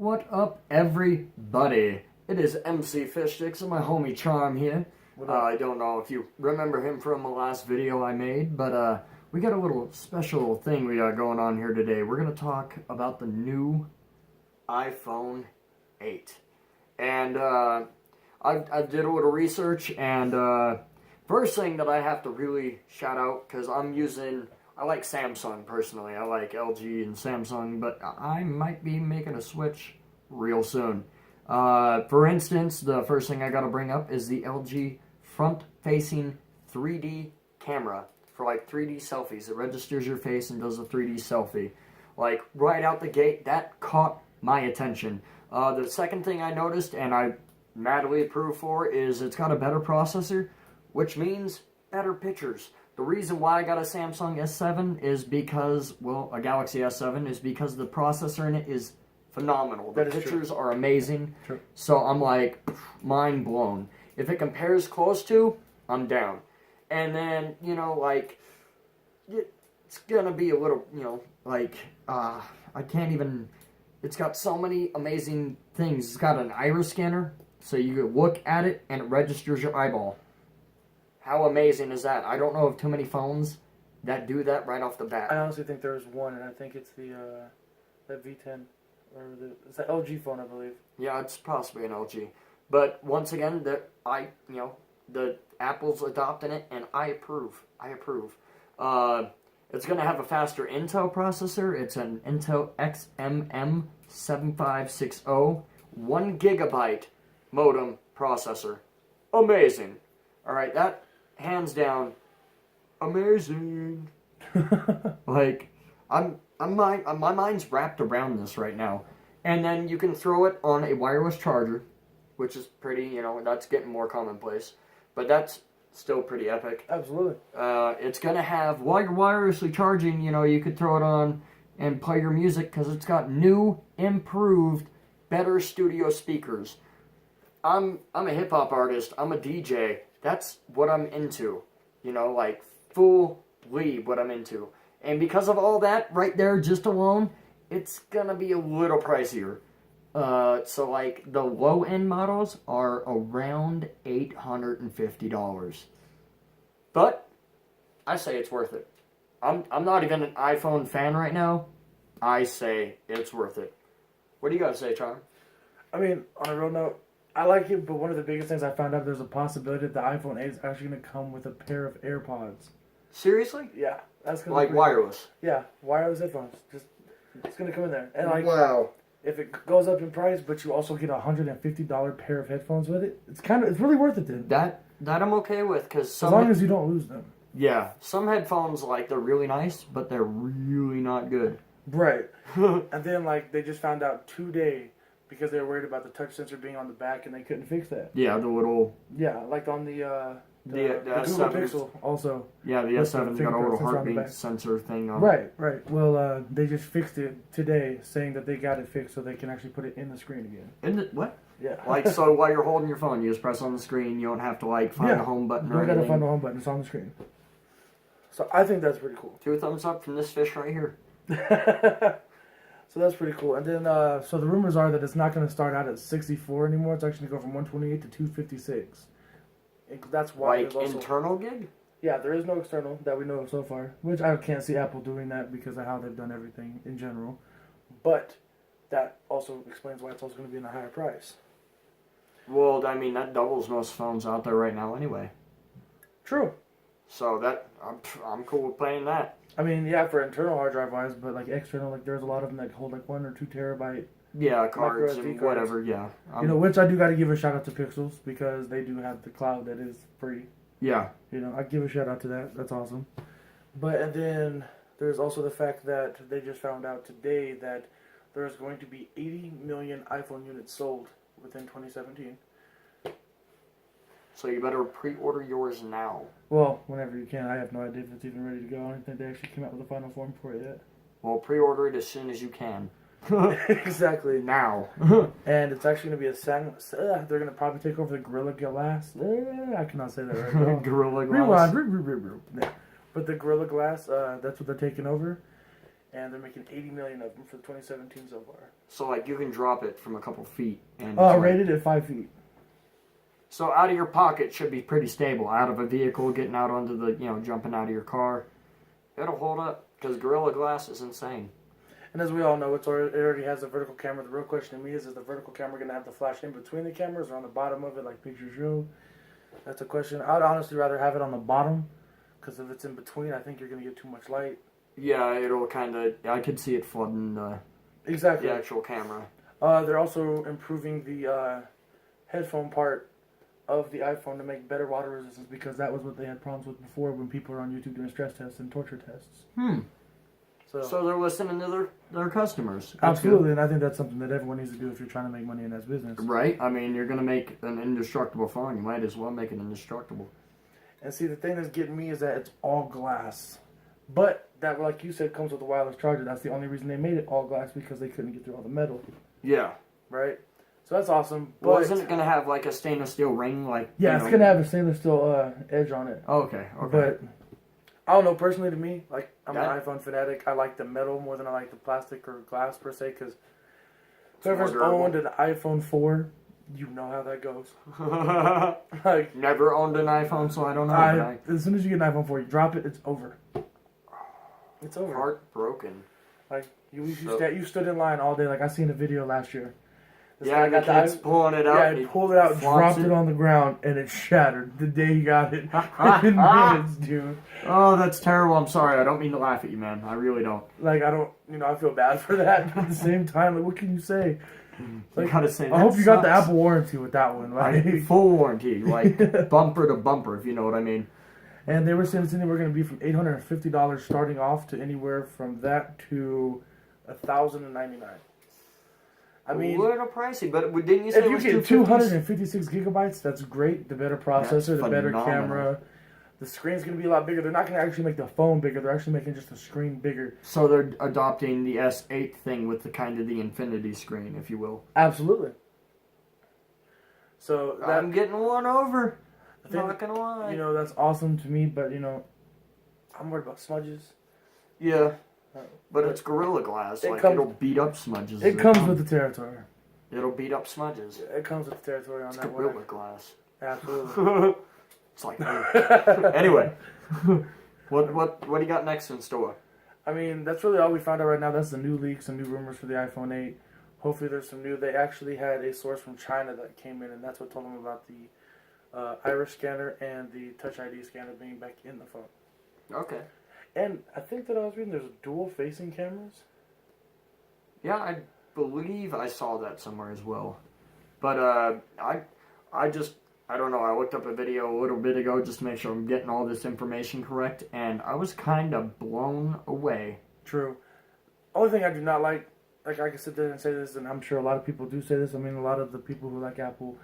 What up, everybody? It is MC Fishsticks and my homie Charm here. I don't know if you remember him from the last video I made, but we got a little special thing we got going on here today. We're going to talk about the new iPhone 8. And I did a little research, and first thing that I have to really shout out, because I like Samsung personally. I like LG and Samsung, but I might be making a switch real soon. For instance, the first thing I got to bring up is the LG front-facing 3D camera for like 3D selfies. It registers your face and does a 3D selfie. Like right out the gate, that caught my attention. The second thing I noticed, and I madly approve for, is it's got a better processor, which means better pictures. The reason why I got a Samsung S7 is because, well, a Galaxy S7 is because the processor in it is phenomenal. The pictures are amazing. True. So I'm like, mind blown. If it compares close to, I'm down. And then, you know, like, it's gonna be a little, you know, like, I can't even, it's got so many amazing things. It's got an iris scanner, so you can look at it and it registers your eyeball. How amazing is that? I don't know of too many phones that do that right off the bat. I honestly think there's one, and I think it's the that V10 it's the LG phone, I believe. Yeah, it's possibly an LG. But once again, the Apple's adopting it, and I approve. It's going to have a faster Intel processor. It's an Intel XMM 7560 1 gigabyte modem processor. Amazing. All right, that hands down amazing. Like my mind's wrapped around this right now. And then you can throw it on a wireless charger, which is pretty, you know, that's getting more commonplace. But that's still pretty epic. Absolutely. It's going to have, while you're wirelessly charging, you know, you could throw it on and play your music because it's got new, improved, better studio speakers. I'm a hip-hop artist. I'm a DJ. That's what I'm into. You know, like, fully what I'm into. And because of all that, right there, just alone, it's gonna be a little pricier. So, like, the low-end models are around $850. But, I say it's worth it. I'm not even an iPhone fan right now. I say it's worth it. What do you gotta say, Charm? I mean, on a real note, I like it, but one of the biggest things I found out, there's a possibility that the iPhone 8 is actually going to come with a pair of AirPods. Seriously? Yeah. That's gonna like wireless? Yeah, wireless headphones. It's going to come in there. And like, wow. If it goes up in price, but you also get a $150 pair of headphones with it, it's really worth it then. That I'm okay with, because as long as you don't lose them. Yeah. Some headphones, like, they're really nice, but they're really not good. Right. And then, like, they just found out today, because they were worried about the touch sensor being on the back, and they couldn't fix that. Yeah, the little... Yeah, like on the Google Pixel also. Yeah, the S7's got a little heartbeat sensor thing on it. Right. Well, they just fixed it today, saying that they got it fixed so they can actually put it in the screen again. What? Yeah. Like, so while you're holding your phone, you just press on the screen. You don't have to, like, find the home button or anything. You don't got to find the home button. It's on the screen. So I think that's pretty cool. 2 thumbs up from this fish right here. So that's pretty cool. And then, so the rumors are that it's not going to start out at 64 anymore. It's actually going to go from 128 to 256. That's why. Like internal gig? Yeah, there is no external that we know of so far. Which I can't see Apple doing that because of how they've done everything in general. But that also explains why it's also going to be in a higher price. Well, I mean, that doubles most phones out there right now anyway. True. So that I'm cool with playing that. I mean, yeah, for internal hard drive wise, but like external, like there's a lot of them that hold like 1 or 2 terabyte. Yeah, cards and whatever. Yeah. You know, which I do got to give a shout out to Pixels because they do have the cloud that is free. Yeah. You know, I give a shout out to that. That's awesome. And then there's also the fact that they just found out today that there's going to be 80 million iPhone units sold within 2017. So you better pre-order yours now. Well, whenever you can. I have no idea if it's even ready to go. I don't think they actually came out with a final form for it yet. Well, pre-order it as soon as you can. Exactly. Now. And it's actually going to be they're going to probably take over the Gorilla Glass. I cannot say that right now. Gorilla Glass. Rewind. But the Gorilla Glass, that's what they're taking over. and they're making 80 million of them for 2017 so far. So like you can drop it from a couple feet and Rated at 5 feet. So out of your pocket should be pretty stable. Out of a vehicle, getting out onto the, jumping out of your car, it'll hold up because Gorilla Glass is insane. And as we all know, it already has a vertical camera. The real question to me is the vertical camera going to have the flash in between the cameras or on the bottom of it like pictures show? That's a question. I'd honestly rather have it on the bottom because if it's in between, I think you're going to get too much light. Yeah, it'll kind of, I could see it flooding the actual camera. They're also improving the headphone part of the iPhone to make better water resistance because that was what they had problems with before when people were on YouTube doing stress tests and torture tests. So they're listening to their customers. That's absolutely, good. and I think that's something that everyone needs to do if you're trying to make money in this business. Right? I mean, you're going to make an indestructible phone. You might as well make it indestructible. And see, the thing that's getting me is that it's all glass. But that, like you said, comes with a wireless charger. That's the only reason they made it all glass because they couldn't get through all the metal. Yeah. Right? So that's awesome. Well, isn't it going to have like a stainless steel ring? Yeah, it's going to have a stainless steel edge on it. Okay. But I don't know, personally to me, like, I'm an iPhone fanatic. I like the metal more than I like the plastic or glass per se, because whoever's owned an iPhone 4, you know how that goes. Like, never owned an iPhone, so I don't know. As soon as you get an iPhone 4, you drop it, it's over. It's over. Heartbroken. Like, you stood in line all day. Like, I seen a video last year. This guy got the kid's pulling it out. Yeah, he pulled it out, dropped it on the ground, and it shattered the day he got it. In minutes, dude. Oh, that's terrible. I'm sorry. I don't mean to laugh at you, man. I really don't. Like, I feel bad for that, but at the same time, like, what can you say? Like, you gotta say, I hope you got the Apple warranty with that one. Like, full warranty, like bumper to bumper, if you know what I mean. And they were saying it's anywhere going to be from $850 starting off to anywhere from that to $1,099. I mean, a little pricey, but didn't you say if you get 256 gigabytes, that's great. The better processor, the better camera. The screen's going to be a lot bigger. They're not going to actually make the phone bigger. They're actually making just the screen bigger. So they're adopting the S8 thing with the infinity screen, if you will. Absolutely. So I'm getting one over. Not gonna lie. You know, that's awesome to me, but, I'm worried about smudges. Yeah. But it's Gorilla Glass. It'll beat up smudges. It comes with the territory. It'll beat up smudges. It comes with the territory on it's that one. Gorilla Glass. Absolutely. It's like anyway. What do you got next in store? I mean, that's really all we found out right now. That's the new leaks and new rumors for the iPhone 8. Hopefully there's some new. They actually had a source from China that came in, and that's what told them about the iris scanner and the Touch ID scanner being back in the phone. Okay. And I think that I was reading there's dual facing cameras. Yeah, I believe I saw that somewhere as well. But I don't know. I looked up a video a little bit ago just to make sure I'm getting all this information correct, and I was kind of blown away. True. Only thing I do not like I can sit there and say this, and I'm sure a lot of people do say this. I mean, a lot of the people who like Apple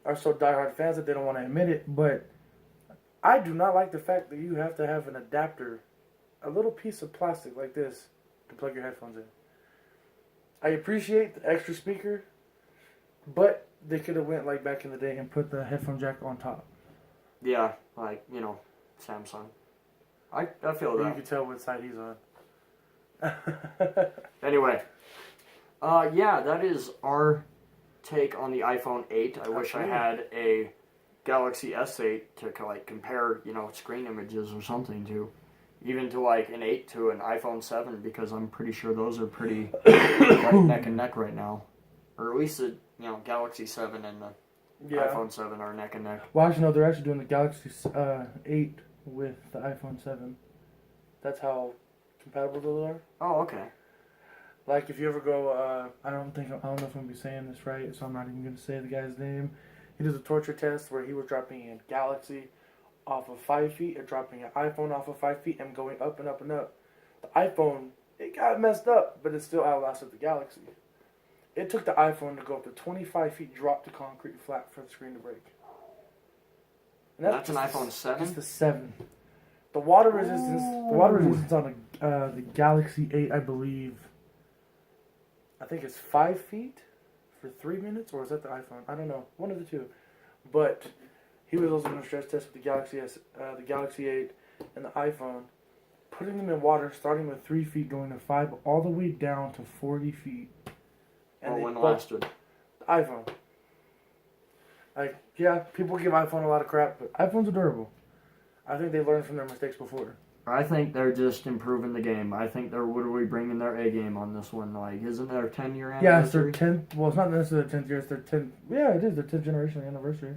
are so diehard fans that they don't want to admit it, but I do not like the fact that you have to have an adapter, a little piece of plastic like this, to plug your headphones in. I appreciate the extra speaker, but they could have went like back in the day and put the headphone jack on top. Yeah, Samsung. I feel that. You can tell what side he's on. Anyway, yeah, that is our take on the iPhone 8. I wish I had a Galaxy S8 to compare, screen images or something to, even to an 8 to an iPhone 7, because I'm pretty sure those are pretty neck and neck right now, or at least the Galaxy 7 and the iPhone 7 are neck and neck. Well, actually, no, they're actually doing the Galaxy 8 with the iPhone 7. That's how compatible those are. Oh, okay. Like, if you ever go, I don't know if I'm going to be saying this right, so I'm not even going to say the guy's name. He does a torture test where he was dropping a Galaxy off of 5 feet and dropping an iPhone off of 5 feet and going up and up and up. The iPhone, it got messed up, but it still outlasted the Galaxy. It took the iPhone to go up to 25 feet, drop to concrete flat for the screen to break. And that's an iPhone 7? Just the 7. The water resistance on the Galaxy 8, I believe, I think it's 5 feet for 3 minutes, or is that the iPhone? I don't know. One of the two. But he was also doing a stress test with the Galaxy 8 and the iPhone. putting them in water, starting with 3 feet, going to 5, all the way down to 40 feet. And when lasted? iPhone. Like, yeah, people give iPhone a lot of crap, but iPhones are durable. I think they learned from their mistakes before. I think they're just improving the game. I think they're literally bringing their A game on this one. Like, isn't their 10-year anniversary? Yeah, it's their 10th. Well, it's not necessarily their 10th year. It's their 10th. Yeah, it is their 10th generation anniversary.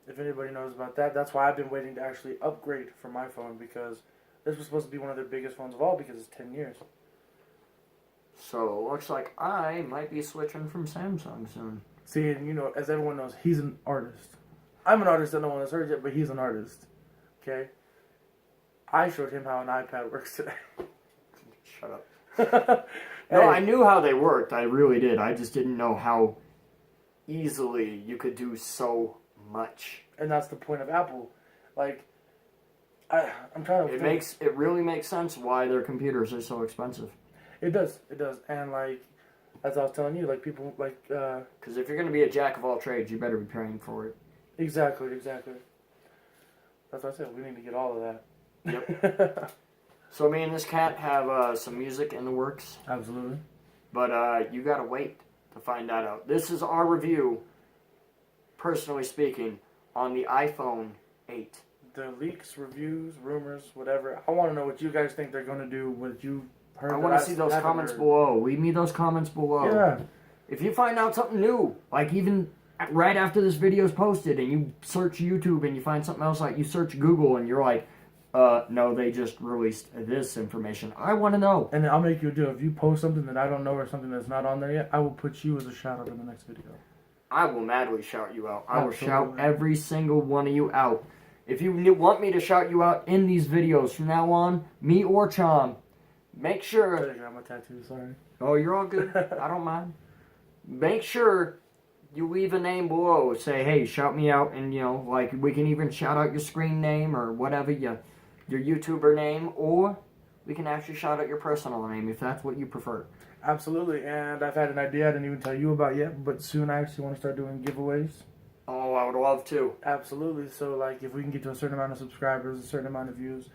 If anybody knows about that, that's why I've been waiting to actually upgrade from my phone, because this was supposed to be one of their biggest phones of all because it's 10 years. So it looks like I might be switching from Samsung soon. See, and you know, as everyone knows, he's an artist. I'm an artist that no one has heard yet, but he's an artist. Okay? I showed him how an iPad works today. Shut up. No, I knew how they worked. I really did. I just didn't know how easily you could do so much. And that's the point of Apple. Like, I'm trying to... It really makes sense why their computers are so expensive. It does. And, like, as I was telling you, like, people, like... Because if you're going to be a jack of all trades, you better be paying for it. Exactly. That's what I said. We need to get all of that. Yep. So me and this cat have some music in the works. Absolutely. But you gotta wait to find that out. This is our review, personally speaking, on the iPhone 8. The leaks, reviews, rumors, whatever. I want to know what you guys think they're going to do, what you heard. I want to see those comments below. Leave me those comments below. Yeah. If you find out something new, like even right after this video is posted and you search YouTube and you find something else, like you search Google and you're like, no, they just released this information. I want to know. And I'll make you a deal. If you post something that I don't know or something that's not on there yet, I will put you as a shout out in the next video. I will madly shout you out. I will shout every single one of you out. If you want me to shout you out in these videos from now on, me or Chom, make sure... I got my tattoo, sorry. Oh, you're all good. I don't mind. Make sure you leave a name below. Say, hey, shout me out, and, you know, like, we can even shout out your screen name or whatever, your YouTuber name, or we can actually shout out your personal name if that's what you prefer. Absolutely, and I've had an idea I didn't even tell you about yet, but soon I actually want to start doing giveaways. Oh, I would love to. Absolutely, so, like, if we can get to a certain amount of subscribers, a certain amount of views,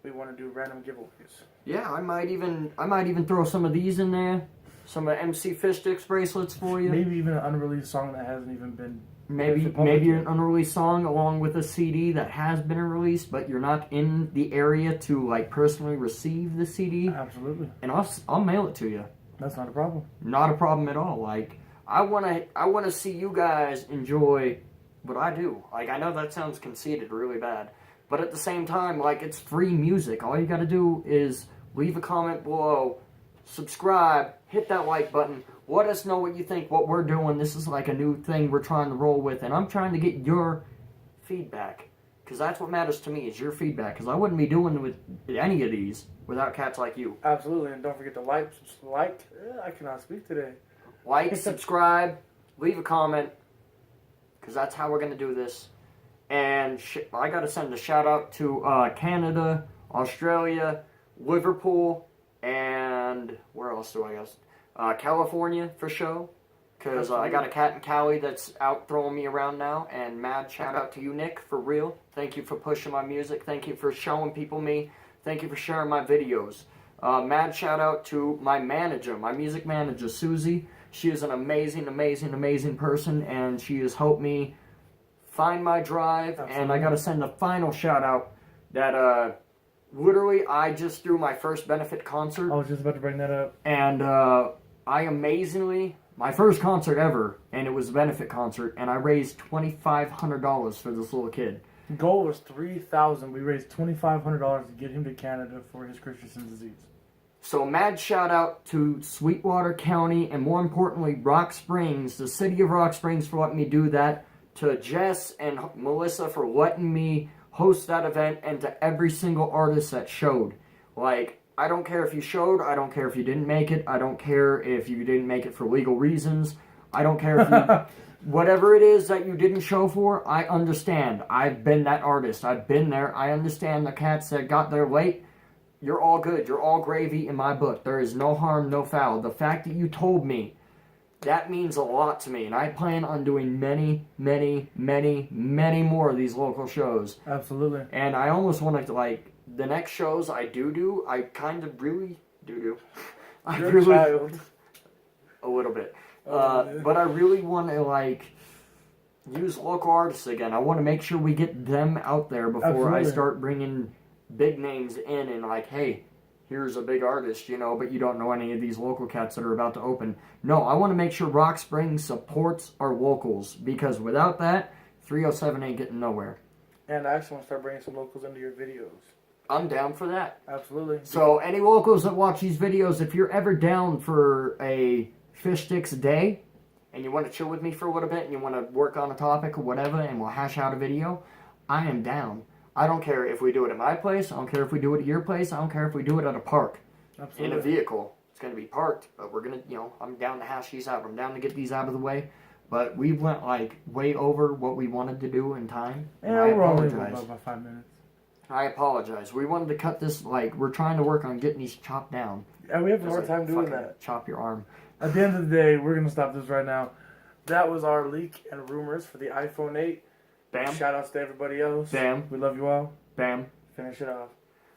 we want to do random giveaways. Yeah, I might even throw some of these in there. Some of MC Fish Sticks bracelets for you. Maybe even an unreleased song that hasn't even been... Maybe an unreleased song along with a CD that has been released, but you're not in the area to, like, personally receive the CD. Absolutely. And I'll mail it to you. That's not a problem. Not a problem at all. Like, I wanna see you guys enjoy what I do. Like, I know that sounds conceited really bad, but at the same time, like, it's free music. All you gotta do is leave a comment below, subscribe, hit that like button, let us know what you think, what we're doing. This is like a new thing we're trying to roll with, and I'm trying to get your feedback, because that's what matters to me, is your feedback, because I wouldn't be doing with any of these without cats like you. Absolutely, and don't forget to like, I cannot speak today. Like, subscribe, leave a comment, because that's how we're going to do this. And I got to send a shout out to Canada, Australia, Liverpool, and where else do I guess? California for show, because I got a cat in Cali that's out throwing me around now. And mad shout out to you, Nick, for real. Thank you for pushing my music. Thank you for showing people me. Thank you for sharing my videos. Mad shout out to my manager, my music manager, Susie. She is an amazing, amazing, amazing person, and she has helped me find my drive. Absolutely. And I got to send a final shout out that literally I just threw my first benefit concert. I was just about to bring that up. And I amazingly, my first concert ever, and it was a benefit concert, and I raised $2,500 for this little kid. The goal was $3,000. We raised $2,500 to get him to Canada for his Christensen's disease. So mad shout out to Sweetwater County, and more importantly, Rock Springs, the city of Rock Springs, for letting me do that. To Jess and Melissa for letting me host that event, and to every single artist that showed. Like, I don't care if you showed, I don't care if you didn't make it, I don't care if you didn't make it for legal reasons, I don't care if you... Whatever it is that you didn't show for, I understand. I've been that artist. I've been there. I understand the cats that got there late. You're all good. You're all gravy in my book. There is no harm, no foul. The fact that you told me, that means a lot to me. And I plan on doing many, many, many, many more of these local shows. Absolutely. And I almost want to, like, the next shows I do, I kind of really do. I You're really, a child. a little bit. Yeah. But I really want to, like, use local artists again. I want to make sure we get them out there before I Absolutely. start bringing big names in and, like, hey, here's a big artist, you know, but you don't know any of these local cats that are about to open. No, I want to make sure Rock Springs supports our locals, because without that, 307 ain't getting nowhere. And I actually want to start bringing some locals into your videos. I'm down for that. Absolutely. So, any locals that watch these videos, if you're ever down for a Fish Sticks day, and you want to chill with me for a little bit, and you want to work on a topic or whatever, and we'll hash out a video, I am down. I don't care if we do it at my place. I don't care if we do it at your place. I don't care if we do it at a park. Absolutely. In a vehicle. It's going to be parked, but we're going to, you know, I'm down to hash these out. I'm down to get these out of the way. But we went, like, way over what we wanted to do in time. And I we're only apologize. about 5 minutes. I apologize. We wanted to cut this, like, we're trying to work on getting these chopped down. Yeah, we have a hard Like, time doing fucking that. Chop your arm. At the end of the day, we're going to stop this right now. That was our leak and rumors for the iPhone 8. Bam. Shout outs to everybody else. Bam. We love you all. Bam. Finish it off.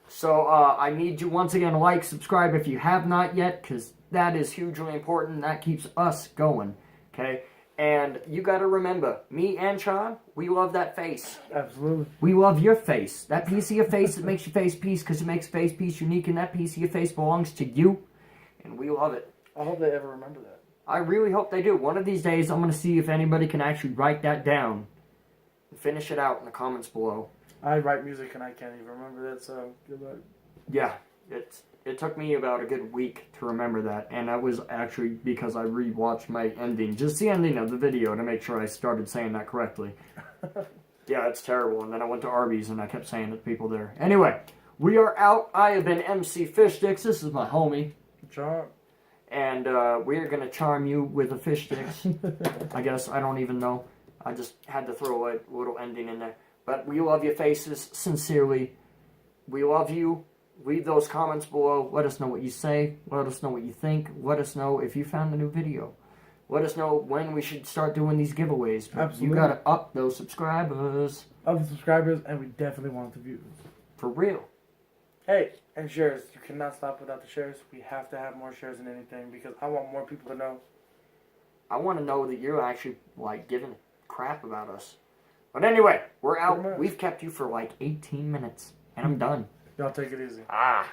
So, I need you once again to like, subscribe if you have not yet, because that is hugely important. That keeps us going, okay? And you got to remember, me and Sean, we love that face. Absolutely. We love your face. That piece of your face that makes your face piece, because it makes face piece unique, and that piece of your face belongs to you, and we love it. I hope they ever remember that. I really hope they do. One of these days, I'm going to see if anybody can actually write that down and finish it out in the comments below. I write music and I can't even remember that, so good luck. Yeah, it took me about a good week to remember that, and that was actually because I rewatched my ending, just the ending of the video, to make sure I started saying that correctly. Yeah, it's terrible, and then I went to Arby's and I kept saying it to people there. Anyway, we are out. I have been MC Fish Sticks. This is my homie. John. And we are going to charm you with a fish sticks. I guess, I don't even know. I just had to throw a little ending in there. But we love your faces, sincerely. We love you. Leave those comments below. Let us know what you say. Let us know what you think. Let us know if you found a new video. Let us know when we should start doing these giveaways. But Absolutely. you got to up those subscribers. Of the subscribers, and we definitely want the views. For real. Hey, and shares. You cannot stop without the shares. We have to have more shares than anything because I want more people to know. I want to know that you're actually, like, giving crap about us. But anyway, we're out. We've kept you for like 18 minutes, and I'm done. Y'all take it easy. Ah.